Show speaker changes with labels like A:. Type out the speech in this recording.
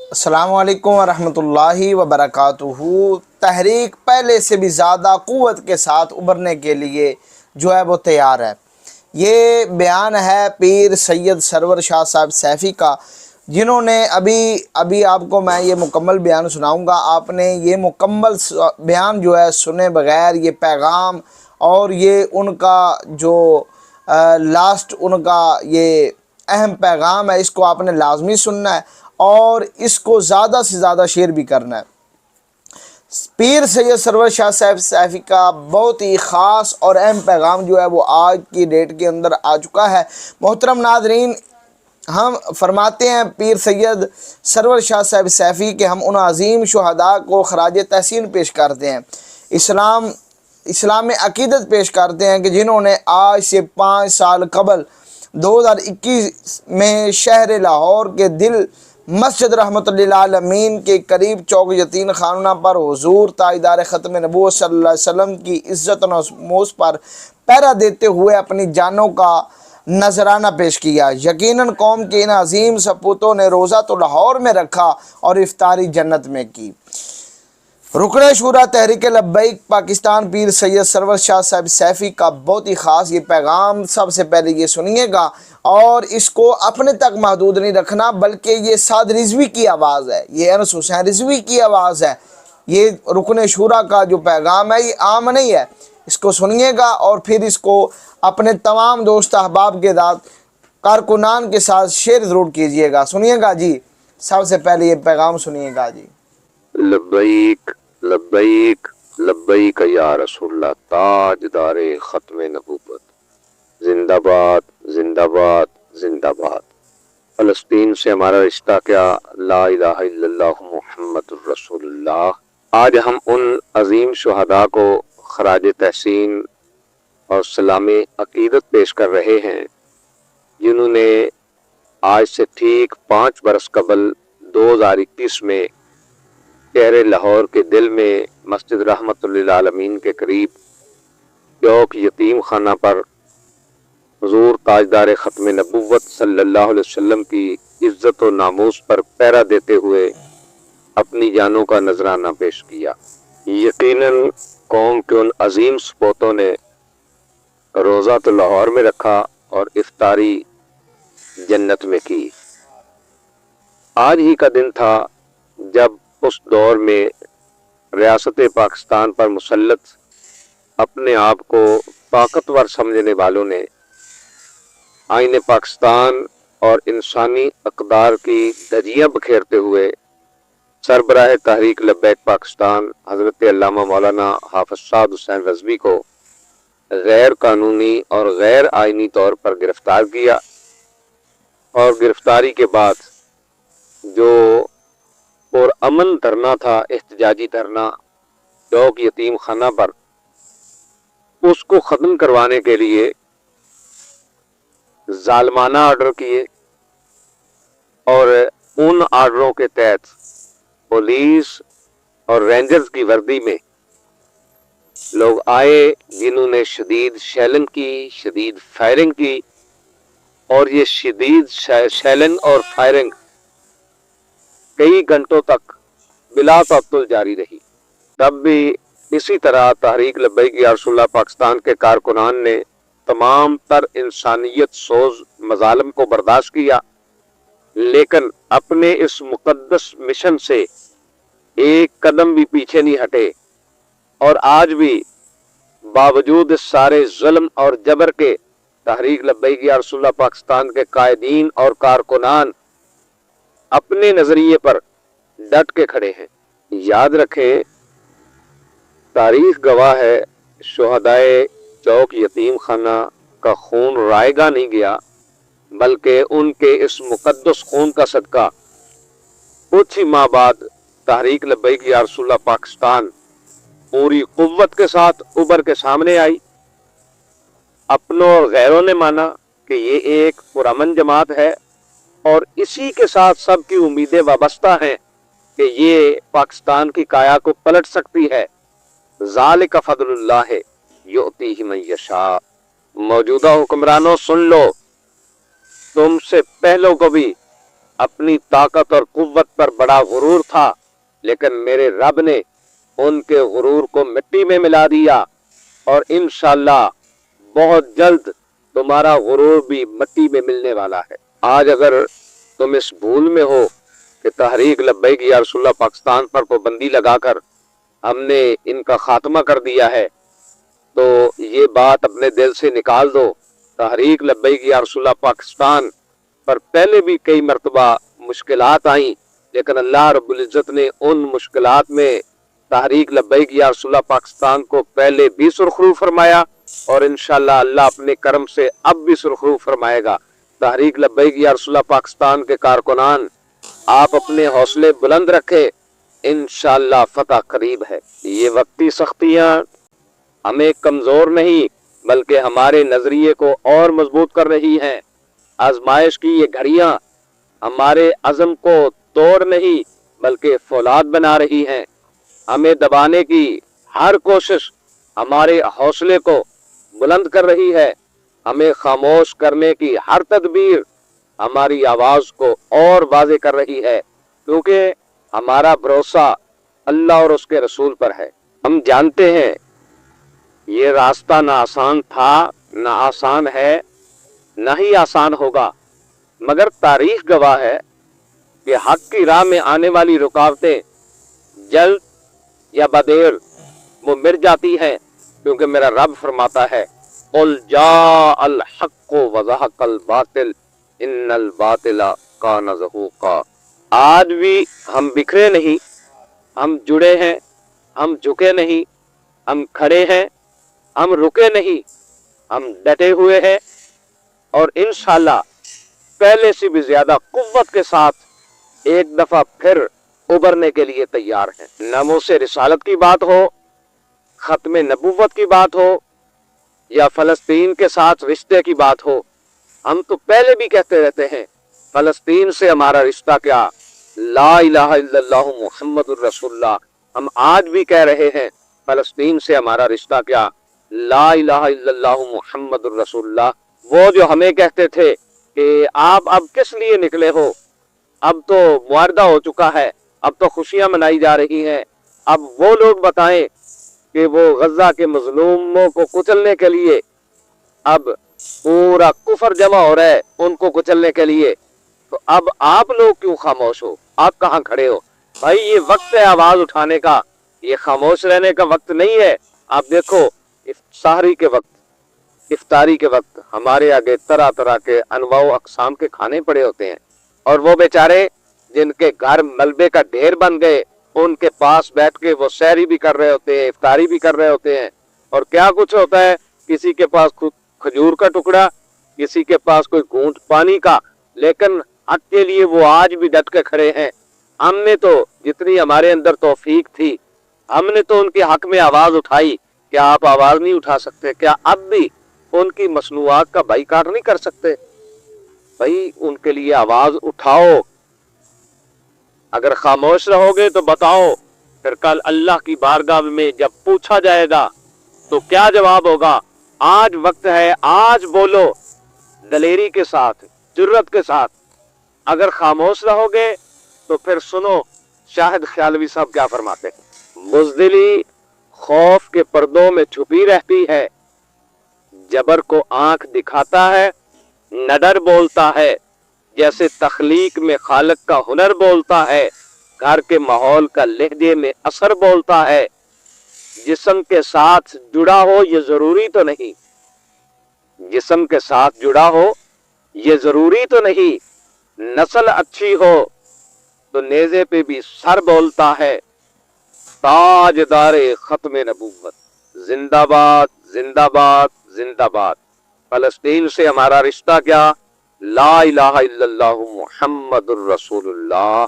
A: السلام علیکم ورحمۃ اللہ وبرکاتہ۔ تحریک پہلے سے بھی زیادہ قوت کے ساتھ ابھرنے کے لیے جو ہے وہ تیار ہے۔ یہ بیان ہے پیر سید سرور شاہ صاحب سیفی کا، جنہوں نے ابھی آپ کو میں یہ مکمل بیان سناؤں گا۔ آپ نے یہ مکمل بیان جو ہے سنے بغیر یہ پیغام اور یہ ان کا جو لاسٹ ان کا یہ اہم پیغام ہے، اس کو آپ نے لازمی سننا ہے اور اس کو زیادہ سے زیادہ شیئر بھی کرنا ہے۔ پیر سید سرور شاہ صاحب سیفی کا بہت ہی خاص اور اہم پیغام جو ہے وہ آج کی ڈیٹ کے اندر آ چکا ہے۔ محترم ناظرین، ہم فرماتے ہیں پیر سید سرور شاہ صاحب سیفی کہ ہم ان عظیم شہداء کو خراج تحسین پیش کرتے ہیں، اسلام عقیدت پیش کرتے ہیں کہ جنہوں نے آج سے 5 سال قبل 2021 میں شہر لاہور کے دل مسجد رحمت للعالمین کے قریب چوک یتیم خانہ پر حضور تاجدار ختم نبوت صلی اللہ علیہ وسلم کی عزت و ناموس پر پہرا دیتے ہوئے اپنی جانوں کا نذرانہ پیش کیا۔ یقیناً قوم کے ان عظیم سپوتوں نے روزہ تو لاہور میں رکھا اور افطاری جنت میں کی۔ رکن شورا تحریک لبیک پاکستان پیر سید سرور شاہ صاحب سیفی کا بہت ہی خاص یہ پیغام سب سے پہلے یہ سنیے گا، اور اس کو اپنے تک محدود نہیں رکھنا، بلکہ یہ سعد رضوی کی آواز ہے، یہ انس حسین رضوی کی آواز ہے۔ یہ رکن شورا کا جو پیغام ہے یہ عام نہیں ہے، اس کو سنیے گا اور پھر اس کو اپنے تمام دوست احباب کے ساتھ کارکنان کے ساتھ شیئر ضرور کیجئے گا۔ سنیے گا جی، سب سے پہلے یہ پیغام سنیے گا جی۔
B: لبیک لبیک لبیک یا رسول اللہ، تاجدار ختم نبوت، زندہ باد زندہ باد زندہ باد۔ فلسطین سے ہمارا رشتہ کیا، لا الہ الا اللہ محمد الرسول اللہ۔ آج ہم ان عظیم شہداء کو خراج تحسین اور سلام عقیدت پیش کر رہے ہیں جنہوں نے آج سے ٹھیک 5 برس قبل 2021 میں شہر لاہور کے دل میں مسجد رحمت للعالمین کے قریب چوک یتیم خانہ پر حضور تاجدار ختم نبوت صلی اللہ علیہ وسلم کی عزت و ناموس پر پہرا دیتے ہوئے اپنی جانوں کا نذرانہ پیش کیا۔ یقیناً قوم کے ان عظیم سپوتوں نے روزہ تو لاہور میں رکھا اور افطاری جنت میں کی۔ آج ہی کا دن تھا جب اس دور میں ریاست پاکستان پر مسلط اپنے آپ کو طاقتور سمجھنے والوں نے آئین پاکستان اور انسانی اقدار کی دھجیاں بکھیرتے ہوئے سربراہ تحریک لبیک پاکستان حضرت علامہ مولانا حافظ سعد حسین رضوی کو غیر قانونی اور غیر آئینی طور پر گرفتار کیا، اور گرفتاری کے بعد جو اور امن دھرنا تھا، احتجاجی دھرنا چوک یتیم خانہ پر، اس کو ختم کروانے کے لیے ظالمانہ آرڈر کیے، اور ان آرڈروں کے تحت پولیس اور رینجرز کی وردی میں لوگ آئے جنہوں نے شدید شیلنگ کی، شدید فائرنگ کی، اور یہ شدید شیلنگ اور فائرنگ کئی گھنٹوں تک بلا تعطل جاری رہی۔ تب بھی اسی طرح تحریک لبیک یا رسول اللہ پاکستان کے کارکنان نے تمام تر انسانیت سوز مظالم کو برداشت کیا، لیکن اپنے اس مقدس مشن سے ایک قدم بھی پیچھے نہیں ہٹے، اور آج بھی باوجود اس سارے ظلم اور جبر کے تحریک لبیک یا رسول اللہ پاکستان کے قائدین اور کارکنان اپنے نظریے پر ڈٹ کے کھڑے ہیں۔ یاد رکھیں، تاریخ گواہ ہے، شہدائے چوک یتیم خانہ کا خون رائے گاہ نہیں گیا، بلکہ ان کے اس مقدس خون کا صدقہ کچھ ہی ماہ بعد تحریک لبیک یا رسول اللہ پاکستان پوری قوت کے ساتھ ابھر کے سامنے آئی۔ اپنوں اور غیروں نے مانا کہ یہ ایک پرامن جماعت ہے، اور اسی کے ساتھ سب کی امیدیں وابستہ ہیں کہ یہ پاکستان کی کایا کو پلٹ سکتی ہے۔ ذالک فضل اللہ یؤتیہ من یشاء۔ موجودہ حکمرانوں سن لو، تم سے پہلوں کو بھی اپنی طاقت اور قوت پر بڑا غرور تھا، لیکن میرے رب نے ان کے غرور کو مٹی میں ملا دیا، اور انشاءاللہ بہت جلد تمہارا غرور بھی مٹی میں ملنے والا ہے۔ آج اگر تم اس بھول میں ہو کہ تحریک لبیک یا رسول اللہ پاکستان پر پابندی لگا کر ہم نے ان کا خاتمہ کر دیا ہے، تو یہ بات اپنے دل سے نکال دو۔ تحریک لبیک یا رسول اللہ پاکستان پر پہلے بھی کئی مرتبہ مشکلات آئیں، لیکن اللہ رب العزت نے ان مشکلات میں تحریک لبیک یا رسول اللہ پاکستان کو پہلے بھی سرخرو فرمایا، اور انشاءاللہ اللہ اپنے کرم سے اب بھی سرخرو فرمائے گا۔ تحریک لبیک یا رسول اللہ پاکستان کے کارکنان، آپ اپنے حوصلے بلند رکھے، انشاءاللہ فتح قریب ہے۔ یہ وقتی سختیاں ہمیں کمزور نہیں بلکہ ہمارے نظریے کو اور مضبوط کر رہی ہیں۔ آزمائش کی یہ گھڑیاں ہمارے عزم کو توڑ نہیں بلکہ فولاد بنا رہی ہیں۔ ہمیں دبانے کی ہر کوشش ہمارے حوصلے کو بلند کر رہی ہے، ہمیں خاموش کرنے کی ہر تدبیر ہماری آواز کو اور واضح کر رہی ہے، کیونکہ ہمارا بھروسہ اللہ اور اس کے رسول پر ہے۔ ہم جانتے ہیں یہ راستہ نہ آسان تھا، نہ آسان ہے، نہ ہی آسان ہوگا، مگر تاریخ گواہ ہے کہ حق کی راہ میں آنے والی رکاوٹیں جلد یا بدیر وہ مٹ جاتی ہیں، کیونکہ میرا رب فرماتا ہے قُلْ جَاءَ الْحَقُّ وَزَهَقَ الْبَاطِلُ إِنَّ الْبَاطِلَ كَانَ زَهُوقًا۔ آج بھی ہم بکھرے نہیں، ہم جڑے ہیں، ہم جھکے نہیں، ہم کھڑے ہیں، ہم رکے نہیں، ہم ڈٹے ہوئے ہیں، اور انشاءاللہ پہلے سے بھی زیادہ قوت کے ساتھ ایک دفعہ پھر ابھرنے کے لیے تیار ہیں۔ ناموس رسالت کی بات ہو، ختم نبوت کی بات ہو، یا فلسطین کے ساتھ رشتے کی بات ہو، ہم تو پہلے بھی کہتے رہتے ہیں فلسطین سے ہمارا رشتہ کیا، لا الہ الا اللہ محمد الرسول اللہ۔ ہم آج بھی کہہ رہے ہیں فلسطین سے ہمارا رشتہ کیا، لا الہ الا اللہ محمد الرسول اللہ۔ وہ جو ہمیں کہتے تھے کہ آپ اب کس لیے نکلے ہو، اب تو معاہدہ ہو چکا ہے، اب تو خوشیاں منائی جا رہی ہیں، اب وہ لوگ بتائیں کہ وہ غزہ کے مظلوموں کو کچلنے کے لیے اب پورا کفر جمع ہو رہا ہے ان کو کچلنے کے لیے، تو اب آپ لوگ کیوں خاموش ہو، آپ کہاں کھڑے ہو؟ بھائی یہ وقت ہے آواز اٹھانے کا، یہ خاموش رہنے کا وقت نہیں ہے۔ آپ دیکھو سحری کے وقت، افطاری کے وقت ہمارے آگے طرح طرح کے انواع و اقسام کے کھانے پڑے ہوتے ہیں، اور وہ بیچارے جن کے گھر ملبے کا ڈھیر بن گئے ان کے پاس بیٹھ کے وہ سحری بھی کر رہے ہوتے ہیں، افطاری بھی کر رہے ہوتے ہیں، اور کیا کچھ ہوتا ہے، کسی کے پاس کھجور کا ٹکڑا، کسی کے پاس کوئی گھونٹ پانی کا، لیکن حق کے لیے وہ آج بھی ڈٹ کے کھڑے ہیں۔ ہم نے تو جتنی ہمارے اندر توفیق تھی ہم نے تو ان کے حق میں آواز اٹھائی، کیا آپ آواز نہیں اٹھا سکتے؟ کیا اب بھی ان کی مصنوعات کا بائیکاٹ نہیں کر سکتے؟ بھائی ان کے لیے آواز اٹھاؤ، اگر خاموش رہو گے تو بتاؤ پھر کل اللہ کی بارگاہ میں جب پوچھا جائے گا تو کیا جواب ہوگا؟ آج وقت ہے، آج بولو دلیری کے ساتھ، جرت کے ساتھ۔ اگر خاموش رہو گے تو پھر سنو شاہد خیالوی صاحب کیا فرماتے ہیں، بزدلی خوف کے پردوں میں چھپی رہتی ہے، جبر کو آنکھ دکھاتا ہے، نڈر بولتا ہے، جیسے تخلیق میں خالق کا ہنر بولتا ہے، گھر کے ماحول کا لہجے میں اثر بولتا ہے۔ جسم کے ساتھ جڑا ہو یہ ضروری تو نہیں، جسم کے ساتھ جڑا ہو یہ ضروری تو نہیں، نسل اچھی ہو تو نیزے پہ بھی سر بولتا ہے۔ تاجدار ختم نبوت، زندہ باد زندہ باد زندہ باد۔ فلسطین سے ہمارا رشتہ کیا، لا الہ الا اللہ محمد الرسول اللہ۔